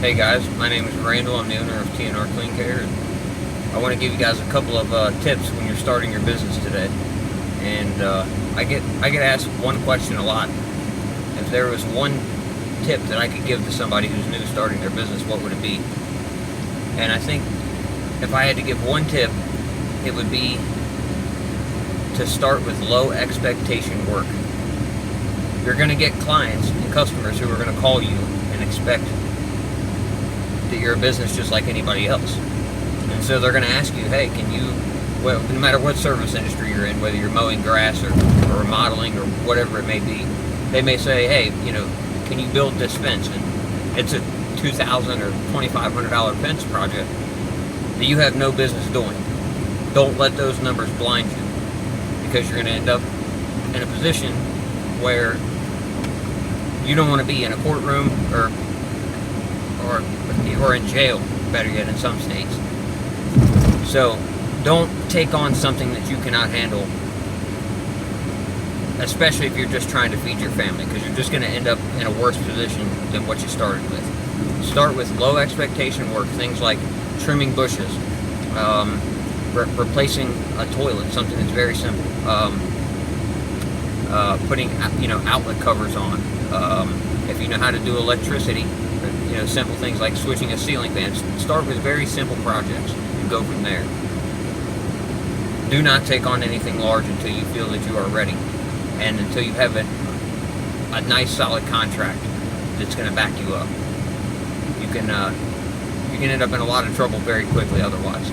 Hey guys, my name is Randall. I'm the owner of TNR Clean Care, and I want to give you guys a couple of tips when you're starting your business today. And I get asked one question a lot. If there was one tip that I could give to somebody who's new starting their business, what would it be? And I think if I had to give one tip, it would be to start with low expectation work. You're going to get clients and customers who are going to call you and expect that you're a business just like anybody else. And so they're going to ask you, hey, can you, well, no matter what service industry you're in, whether you're mowing grass or remodeling or whatever it may be, they may say, hey, can you build this fence? And it's a $2,000 or $2,500 fence project that you have no business doing. Don't let those numbers blind you, because you're going to end up in a position where you don't want to be in a courtroom or in jail, better yet, in some states. So don't take on something that you cannot handle, especially if you're just trying to feed your family, because you're just going to end up in a worse position than what you started with. Start with low expectation work, things like trimming bushes, replacing a toilet, something that's very simple, putting outlet covers on. If you know how to do electricity, simple things like switching a ceiling fan. Start with very simple projects and go from there. Do not take on anything large until you feel that you are ready, and until you have a nice solid contract that's going to back you up. You can end up in a lot of trouble very quickly otherwise.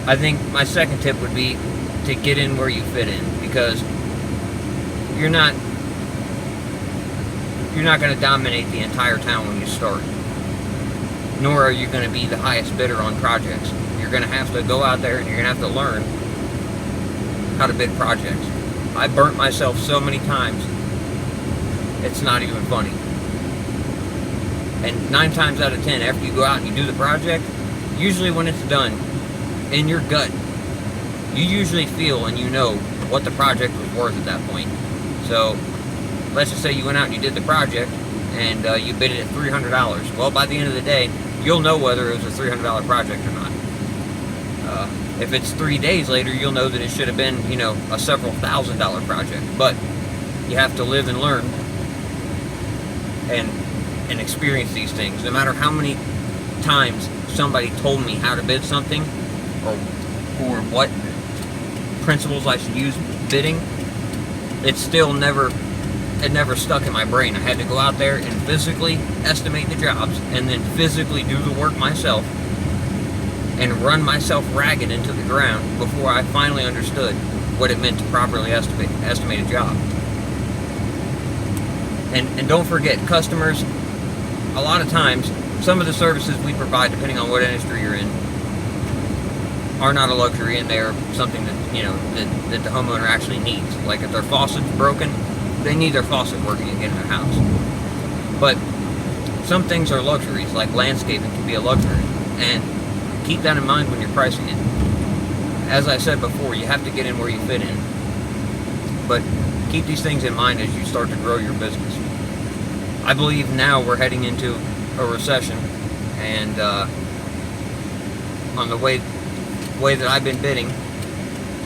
I think my second tip would be to get in where you fit in, because you're not going to dominate the entire town when you start, nor are you going to be the highest bidder on projects. You're going to have to go out there and you're going to have to learn how to bid projects. I burnt myself so many times, it's not even funny. And 9 times out of 10, after you go out and you do the project, usually when it's done, in your gut, you usually feel and you know what the project was worth at that point. So let's just say you went out and you did the project and you bid it at $300. Well, by the end of the day, you'll know whether it was a $300 project or not. If it's 3 days later, you'll know that it should have been, a several $1,000 project. But you have to live and learn and experience these things. No matter how many times somebody told me how to bid something or what principles I should use bidding, it never stuck in my brain. I had to go out there and physically estimate the jobs and then physically do the work myself and run myself ragged into the ground before I finally understood what it meant to properly estimate a job. And don't forget, customers, a lot of times, some of the services we provide, depending on what industry you're in, are not a luxury, and they're something that that the homeowner actually needs. Like if their faucet's broken, they need their faucet working again in their house. But some things are luxuries, like landscaping can be a luxury, and keep that in mind when you're pricing it. As I said before, you have to get in where you fit in, but keep these things in mind as you start to grow your business. I believe now we're heading into a recession, and on the way that I've been bidding,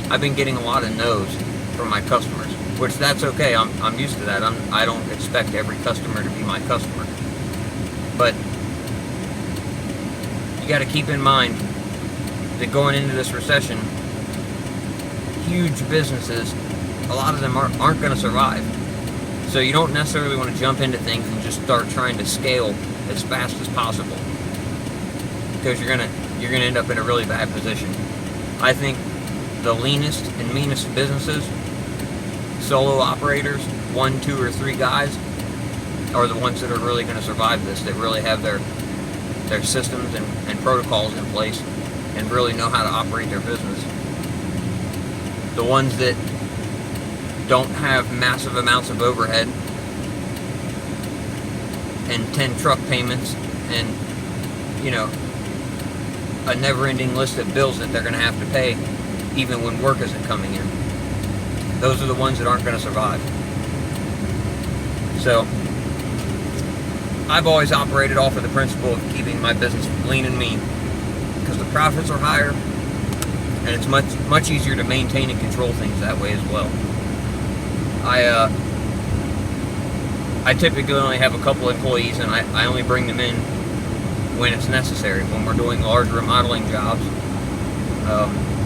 I've been getting a lot of no's from my customers, which that's okay. I'm used to that. I don't expect every customer to be my customer, but you got to keep in mind that going into this recession, huge businesses, a lot of them aren't going to survive. So you don't necessarily want to jump into things and just start trying to scale as fast as possible, because you're gonna end up in a really bad position. I think the leanest and meanest businesses, solo operators, 1, 2, or 3 guys, are the ones that are really going to survive this, that really have their systems and protocols in place and really know how to operate their business. The ones that don't have massive amounts of overhead and 10 truck payments and a never-ending list of bills that they're going to have to pay even when work isn't coming in. Those are the ones that aren't going to survive. So I've always operated off of the principle of keeping my business lean and mean, because the profits are higher, and it's much easier to maintain and control things that way as well. I typically only have a couple employees, and I only bring them in when it's necessary. When we're doing large remodeling jobs,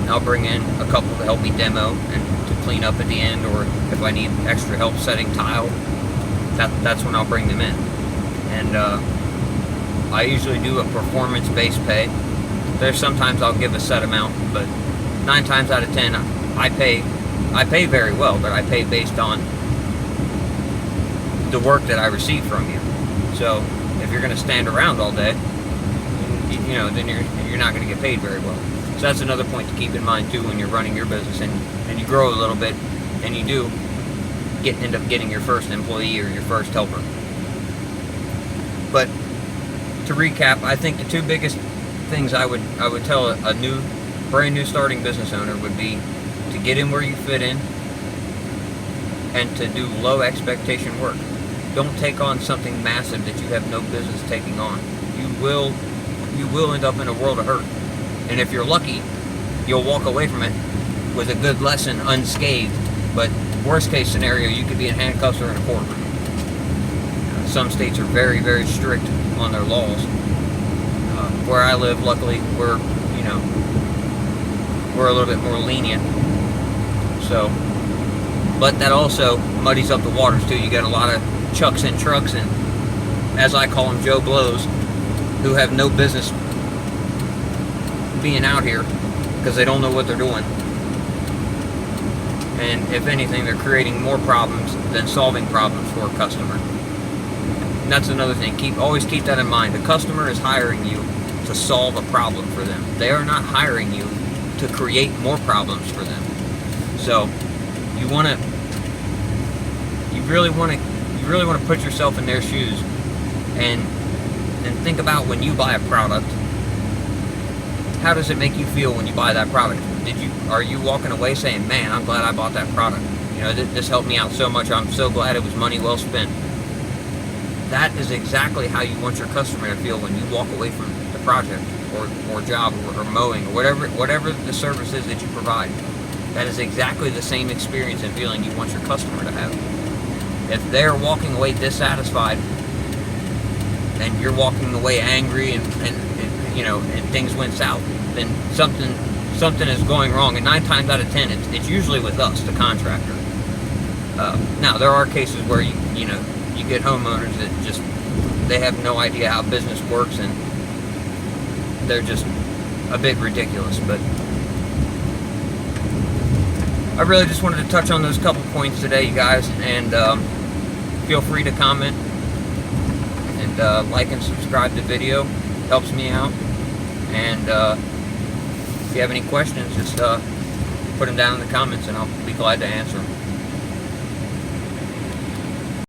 I'll bring in a couple to help me demo and to clean up at the end, or if I need extra help setting tile, that's when I'll bring them in. And I usually do a performance-based pay. There's sometimes I'll give a set amount, but 9 times out of 10 I pay very well, but I pay based on the work that I receive from you. So if you're going to stand around all day, then you're not going to get paid very well. So that's another point to keep in mind too when you're running your business and you grow a little bit and you do end up getting your first employee or your first helper. But to recap, I think the 2 biggest things I would tell a brand new starting business owner would be to get in where you fit in and to do low expectation work. Don't take on something massive that you have no business taking on. You will end up in a world of hurt. And if you're lucky, you'll walk away from it with a good lesson unscathed. But worst case scenario, you could be in handcuffs or in a courtroom. Some states are very, very strict on their laws. Where I live, luckily, we're a little bit more lenient. So, but that also muddies up the waters too. You got a lot of chucks and trucks, and as I call them, Joe Blows, who have no business being out here because they don't know what they're doing. And if anything, they're creating more problems than solving problems for a customer. And that's another thing. Always keep that in mind. The customer is hiring you to solve a problem for them. They are not hiring you to create more problems for them. So you really want to put yourself in their shoes and think about when you buy a product. How does it make you feel when you buy that product? Are you walking away saying, "Man, I'm glad I bought that product. This helped me out so much. I'm so glad it was money well spent." That is exactly how you want your customer to feel when you walk away from the project or job or mowing or whatever the service is that you provide. That is exactly the same experience and feeling you want your customer to have. If they're walking away dissatisfied and you're walking away angry and things went south, then something is going wrong. And 9 times out of 10, it's usually with us, the contractor. Now there are cases where you get homeowners that they have no idea how business works and they're just a bit ridiculous. But I really just wanted to touch on those couple points today, you guys, and feel free to comment and like and subscribe to the video. Helps me out. And if you have any questions, just put them down in the comments and I'll be glad to answer them.